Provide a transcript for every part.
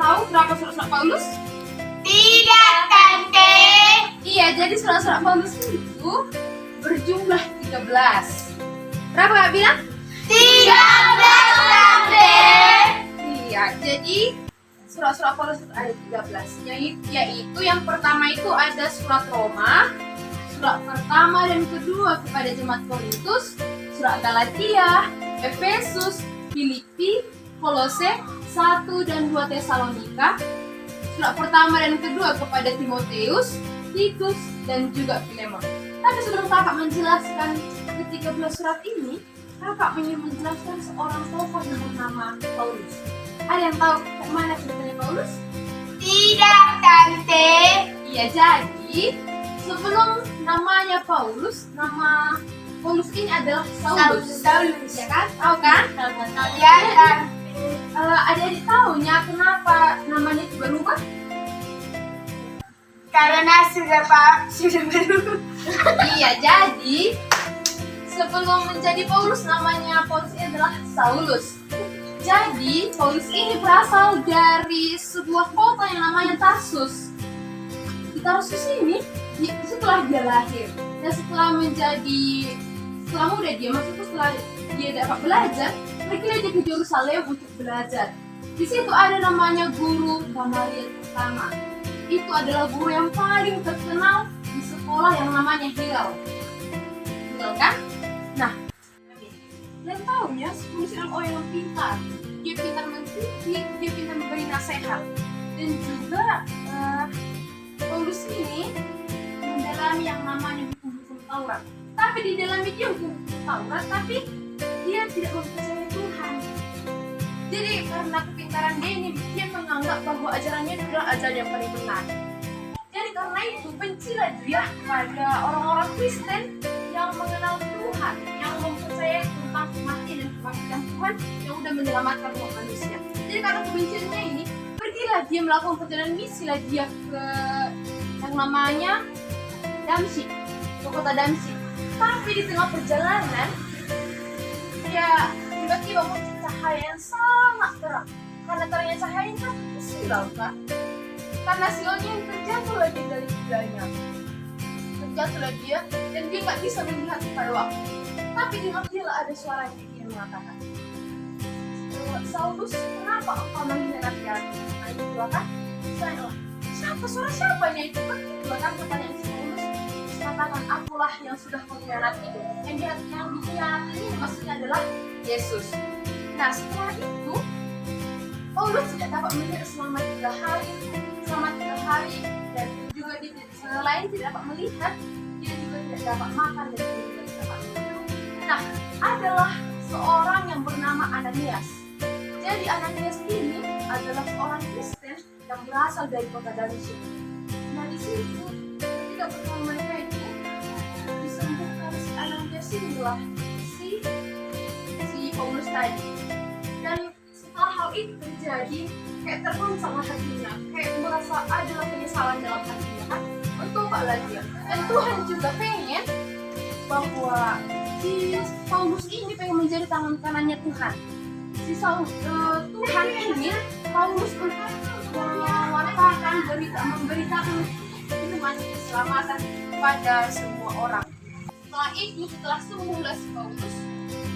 tahu berapa surat-surat Paulus? Tidak, Tante. Iya, jadi surat-surat Paulus itu berjumlah 13. Berapa Kak bilang? 13, Tante. Iya, jadi surat-surat Paulus itu ada 13. Yaitu yang pertama itu ada surat Roma, surat pertama dan kedua kepada jemaat Korintus, surat Galatia, Efesus, Filipi, Kolose, 1 dan 2 Tesalonika, surat pertama dan kedua kepada Timotius, Titus, dan juga Filemon. Tapi sebelum kakak menjelaskan ke-13 surat ini, kakak ingin menjelaskan seorang tokoh yang bernama Paulus. Ada yang tahu kemana ceritanya Paulus? Tidak, Tante. Iya, jadi sebelum namanya Paulus, nama Paulus ini adalah Saulus. Saulus. Ya kan? Tahu kan? Ya, Tante. Adik-adik tahunya kenapa namanya itu berubah? Karena sudah berubah. Iya, jadi sebelum menjadi Paulus namanya Paulus ini adalah Saulus. Jadi Paulus ini berasal dari sebuah kota yang namanya Tarsus. Di Tarsus ini setelah dia lahir dan setelah muda dia, maksudnya setelah dia dapat belajar, pergilah dia ke Yerusalem untuk belajar. Di situ ada namanya guru Gamaliel pertama. Itu adalah guru yang paling terkenal di sekolah yang namanya Hillel. Hillel kan? Nah, dan tahunya Paulus adalah orang yang pintar. Dia pintar mendidik, dia pintar memberi nasihat. Dan juga Paulus ini mendalami yang namanya hukum-hukum Taurat. Tapi di dalam dia hukum-hukum Taurat, tapi dia tidak mempercayai Tuhan. Jadi karena kepintaran dia ini, dia menganggap bahwa ajarannya itu adalah ajaran yang paling benar. Jadi karena itu bencilah dia kepada orang-orang Kristen yang mengenal Tuhan, yang mempercayai tentang kematian dan kebangkitan Tuhan yang sudah menyelamatkan umat manusia. Jadi karena kebenciannya ini, pergilah dia melakukan perjalanan misi lah dia ke yang namanya Damsyik, ke kota Damsyik. Tapi di tengah perjalanan, dia tiba-tiba muncul cahaya yang sangat terang. Karena terangnya cahaya ini kan silau kan? Karena silaunya yang terjatuhlah dia dari kudanya. Terjatuhlah dia dan dia nggak bisa melihat pada waktu. Tapi dengar dia lah ada suara yang mengatakan, Saulus, kenapa engkau mengkhianati aku? Nah itu kan? Suara siapanya itu kan? Itu kan pertanyaan Saulus. Katakan, akulah yang sudah mengkhianati itu. Yang dikhianati ini maksudnya adalah Yesus. Nah setelah itu Paulus tidak dapat melihat selama 3 hari. Selama 3 hari dan juga dia selain tidak dapat melihat, dia juga tidak dapat makan dan dia juga tidak dapat minum. Nah adalah seorang yang bernama Ananias. Jadi Ananias ini adalah seorang Kristen yang berasal dari kota Damsyik. Nah di situ ketika pertemuan mereka itu disembuhkan si Ananias inilah si Paulus tadi. Dan setelah hal itu terjadi, kayak tergoncanglah hatinya, kayak merasa adalah penyesalan dalam hatinya kan, bertobatlah dia. Dan Tuhan juga pengen bahwa si Paulus ini pengen menjadi tangan kanannya Tuhan. Tuhan ingin Paulus untuk memberitakan firman keselamatan kepada semua orang. Setelah itu, setelah sembuhlah si Paulus,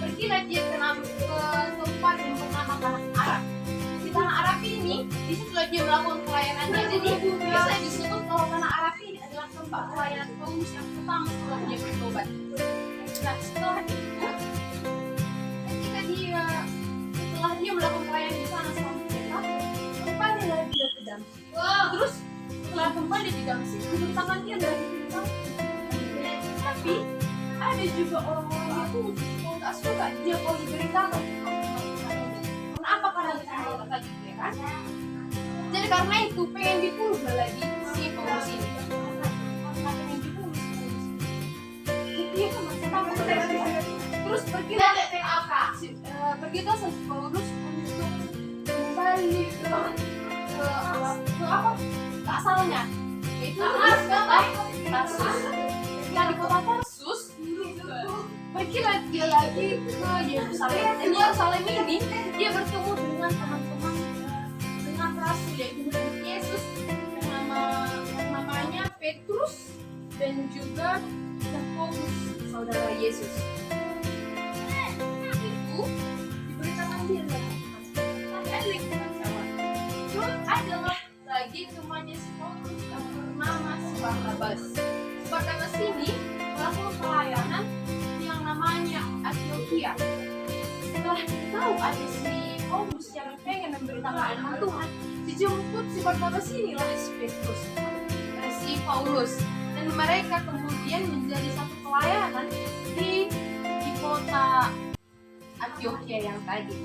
pergilah dia ke tempat yang bernama Tanah Arab. Di Tanah Arab ini, disitulah dia melakukan pelayanannya. Jadi biasa disebut kalau Tanah Arab ini adalah tempat pelayanan Paulus yang pertama setelah dia bertobat. Nah setelah itu, setelah dia melakukan pelayanan di sana selama 3 tahun, kembalilah dia ke Damsyik. Terus setelah kembali di Damsyik, diberitakan dia dari Tuhan. Tapi ada juga orang-orang Yahudi yang nggak suka dia kalau diberitakan. Kenapa? Karena dia menolak lagi, ya kan? Jadi karena itu pengen dibunuh lagi si Paulus ini. Pengen dibunuh si Paulus ini. Jadi dia kan masih takut. Terus pergilah si Paulus untuk kembali ke asalnya, yaitu ke Tarsus. Nah di kota Tarsus, pergilah dia lagi ke Yerusalem. Dan Yerusalem ini dia bertemu dengan teman-teman dengan rasul, Petrus dan juga Yakobus, saudara Yesus. Itu diberitakan dia lagi. Tapi ada lagi teman-teman. Itu adalah lagi temannya si Paulus yang bernama si Barnabas. Si Barnabas ini melakukan pelayanan yang namanya Antioquia. Setelah kita tahu ada si Paulus yang pengen memberitakan firman Tuhan, dijemput si Barnabas inilah si Petrus, si Paulus, dan mereka kemudian menjadi satu pelayanan di kota Antioquia yang tadi.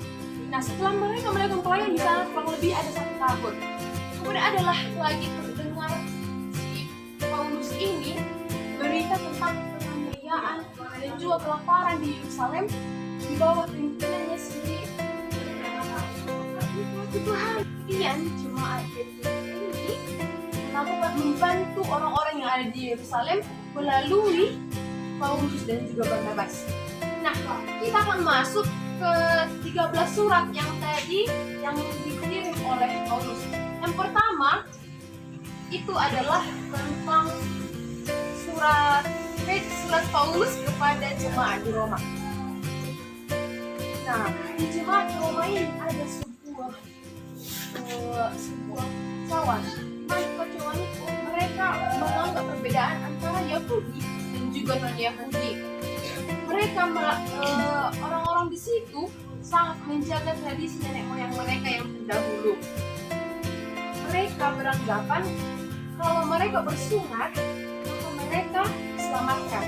Nah, setelah mereka melakukan pelayanan di sana kurang lebih ada 1 tahun, kemudian adalah lagi terdengar si Paulus ini berita tentang penganiayaan dan juga kelaparan di Yerusalem di bawah pimpinannya sendiri. Tuhan, kemudian jemaat ini melakukan membantu orang-orang yang ada di Yerusalem melalui Paulus dan juga Barnabas. Nah, kita akan masuk ke 13 surat yang tadi yang dikirim oleh Paulus. Yang pertama itu adalah tentang surat Paulus kepada jemaat di Roma. Nah, di jemaat di Roma ini ada sebuah kawan. Kekacauan itu mereka menganggap perbedaan antara Yahudi dan juga non-Yahudi. Mereka orang-orang di situ sangat menjaga tradisi nenek moyang mereka yang terdahulu. Mereka beranggapan kalau mereka bersunat maka mereka diselamatkan.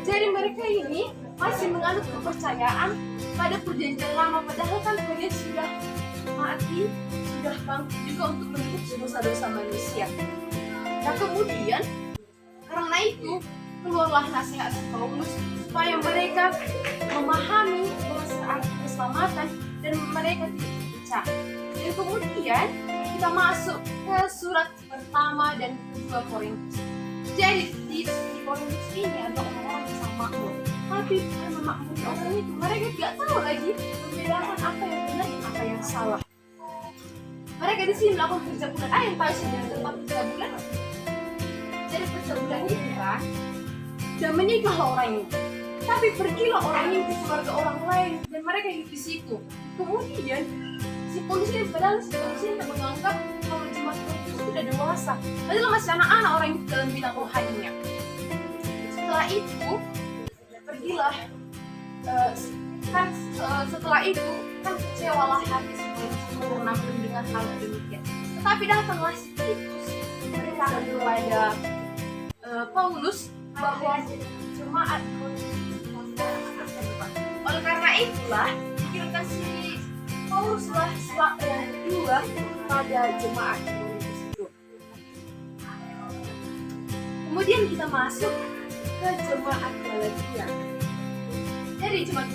Jadi mereka ini masih menganut kepercayaan pada perjanjian lama, padahal kan perjanjian sudah mati, sudah bangkit juga untuk menebus dosa-dosa manusia. Nah, kemudian karena itu keluarlah nasihat Paulus supaya mereka memahami bahasa keselamatan dan mereka tidak pecah. Dan kemudian kita masuk ke surat pertama dan kedua Korintus. Jadi di Korintus ini ada orang-orang yang sangat makmur, tapi karena makmur orang itu mereka tidak tahu lagi membedakan apa yang benar dan apa yang salah. Mereka di sini melakukan pencabulan. Yang tahu sih dengan tempat pencabulan. Jadi pencabulan itu kan, dan menikah orang ini. Tapi pergilah orang ini ke keluarga orang lain dan mereka hidup di situ. Kemudian si polisi ini padahal si polisi ini menganggap kalau jemaat itu sudah dewasa, padahal masih anak-anak orang itu dalam bidang rohaninya. Setelah itu pergilah setelah itu kan kecewalah hati si polisi karena mendengar hal demikian. Tetapi datanglah si Titus memberitakan kepada Paulus bahwa jemaat. Oleh karena itulah dikirimkan si Pauluslah surat yang kedua pada jemaat itu. Kemudian kita masuk ke jemaat Galatia. Jadi jemaat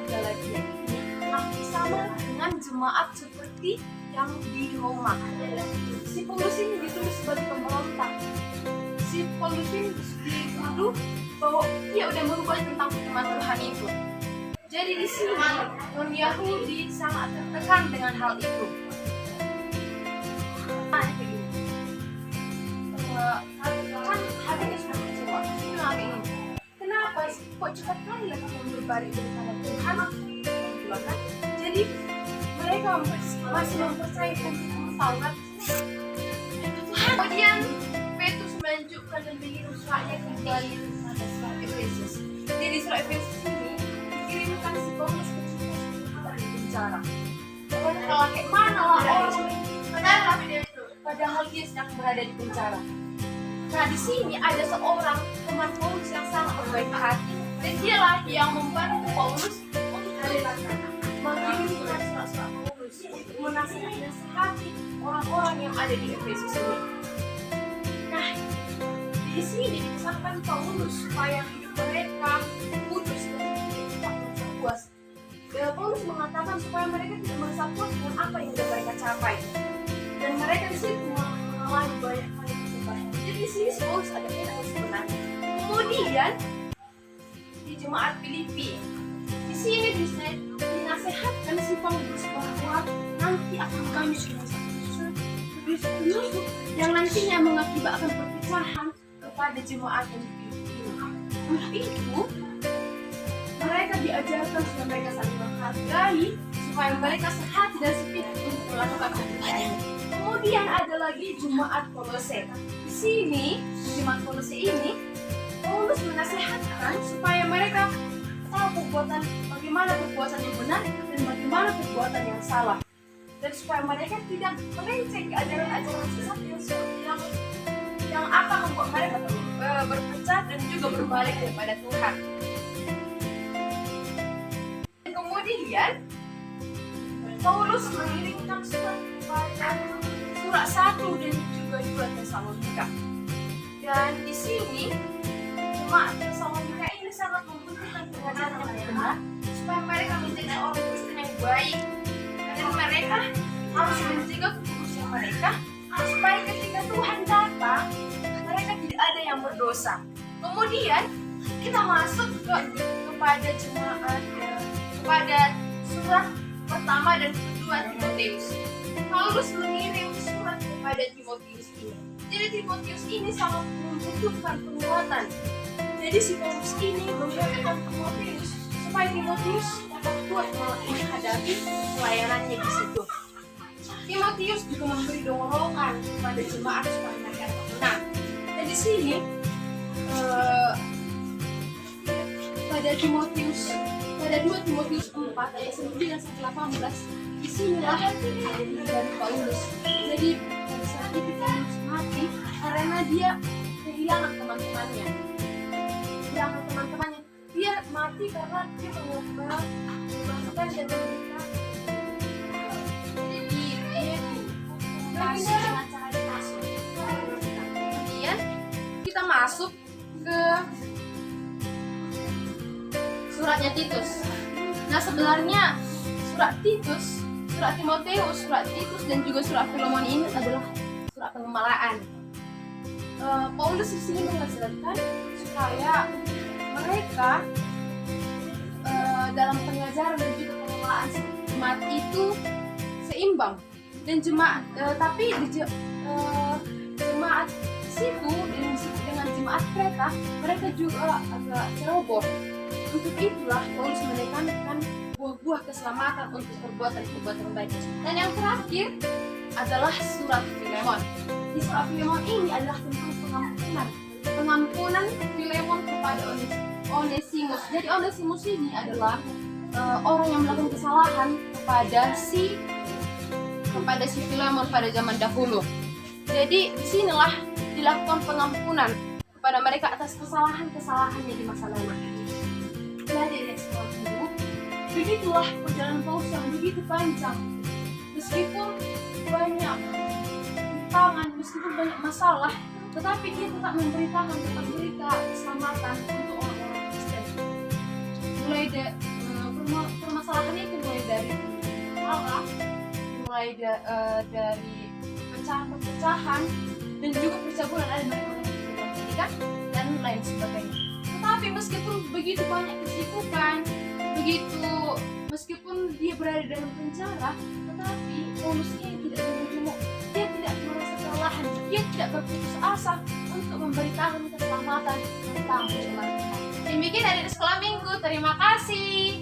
Galatia ini hampir sama dengan jemaat seperti yang di Roma. Si Paulus ini ditulis sebagai pemberontak. Si Paulus ini dituduh bahwa dia udah merubah tentang firman Tuhan itu. Jadi di sini non-Yahudi sangat tertekan dengan hal itu. Kan hatinya sudah kecewa. Kenapa sih kok cepat kali lagi yang berbalik daripada Tuhan? Jadi mereka masih mempercayakan Taurat. Kemudian Petrus melanjutkan dan mengirim suratnya kembali kepada surat Efesus. Jadi surat Efesus ini dikirimkan si Paulus ke penjara. Kalau kayak mana lah orang padahal dia sedang berada di penjara. Nah, di sini ada seorang teman Paulus yang sangat berbaik hati, dan dialah yang membantu Paulus untuk mengirimkan surat-surat Paulus untuk menasihati orang-orang yang ada di Efesus ini. Nah, di sini dipesankan Paulus supaya hidup mereka kudus dan tidak puas. Paulus mengatakan supaya mereka tidak merasa puas dengan apa yang sudah mereka capai, dan mereka di situ mengalami banyak hal yang terbaik. Jadi di sini Paulus ada yang sebenarnya. Kemudian di jemaat Filipi, di sini dinasehatkan si Paulus bahwa nanti akan kami sudah penyusup yang nantinya mengakibatkan perpecahan kepada jemaat yang dipilih. Untuk itu, mereka diajarkan supaya mereka saling menghargai, supaya mereka sehati dan sepihak untuk melakukan pekerjaan. Kemudian ada lagi jemaat Kolose. Di sini, jemaat Kolose ini, Paulus menasihatkan supaya mereka tahu bagaimana perbuatan yang benar dan bagaimana perbuatan yang salah, dan supaya mereka tidak melenceng ke ajaran-ajaran sesat yang akan membuat mereka berpecah dan juga berbalik kepada Tuhan. Dan kemudian Paulus mengirimkan surat 1 dan juga 2 Tesalonika. Dan di sini jemaat Tesalonika ini sangat membutuhkan pengajaran yang benar supaya mereka menjadi orang Kristen yang baik, dan mereka harus menjaga kekudusan mereka supaya ketika Tuhan datang mereka tidak ada yang berdosa. Kemudian kita masuk kepada jemaat kepada surat pertama dan kedua Timotius. Paulus mengirim surat kepada Timotius ini. Jadi Timotius ini sangat membutuhkan penguatan. Jadi si Paulus ini menguatkan Timotius supaya Timotius dapat kuat menghadapi pelayanannya di situ. Timotius juga memberi dorongan kepada jemaat supaya mereka menang. Dan di sini pada 2 Timotius 4 ayat 9 sampai 18, di sinilah dari Paulus. Jadi pada saat itu Paulus mati karena dia kehilangan teman-temannya. Dia mati karena dia melakukan dan memberikan. Jadi dia dikasih dengan cara dikasih. Kemudian kita masuk ke suratnya Titus. Nah, sebenarnya surat Timotius, surat Titus dan juga surat Filemon ini adalah surat pengemalaan. Paulus di sini mengajarkan supaya mereka dalam pengajaran dan juga pengelolaan jemaat itu seimbang, dan tapi jemaat situ dengan jemaat mereka juga agak ceroboh. Untuk itulah Paulus menekankan buah-buah keselamatan untuk perbuatan baik. Dan yang terakhir adalah surat Filemon. Di surat Filemon ini adalah tentang pengampunan Filemon kepada Onesimus. Jadi Onesimus ini adalah orang yang melakukan kesalahan kepada si Filemon pada zaman dahulu. Jadi disinilah dilakukan pengampunan kepada mereka atas kesalahannya di masa lalu. Jadi begitulah perjalanan Paulus yang begitu panjang. Meskipun banyak rintangan, meskipun banyak masalah, tetapi dia tetap memberitakan tentang berita keselamatan untuk orang-orang Kristen. Mulai dari permasalahan itu mulai dari Allah, mulai dari pecahan-pecahan dan juga percabulan ada mereka yang pendidikan dan lain sebagainya. Tetapi meskipun begitu banyak kesibukan, meskipun dia berada dalam penjara, tetapi Paulus ini tidak berjumuk, dia tidak merasa kelelahan, dia tidak berputus asa untuk memberitakan keselamatan tentang firman Tuhan. Demikian dari Sekolah Minggu, terima kasih.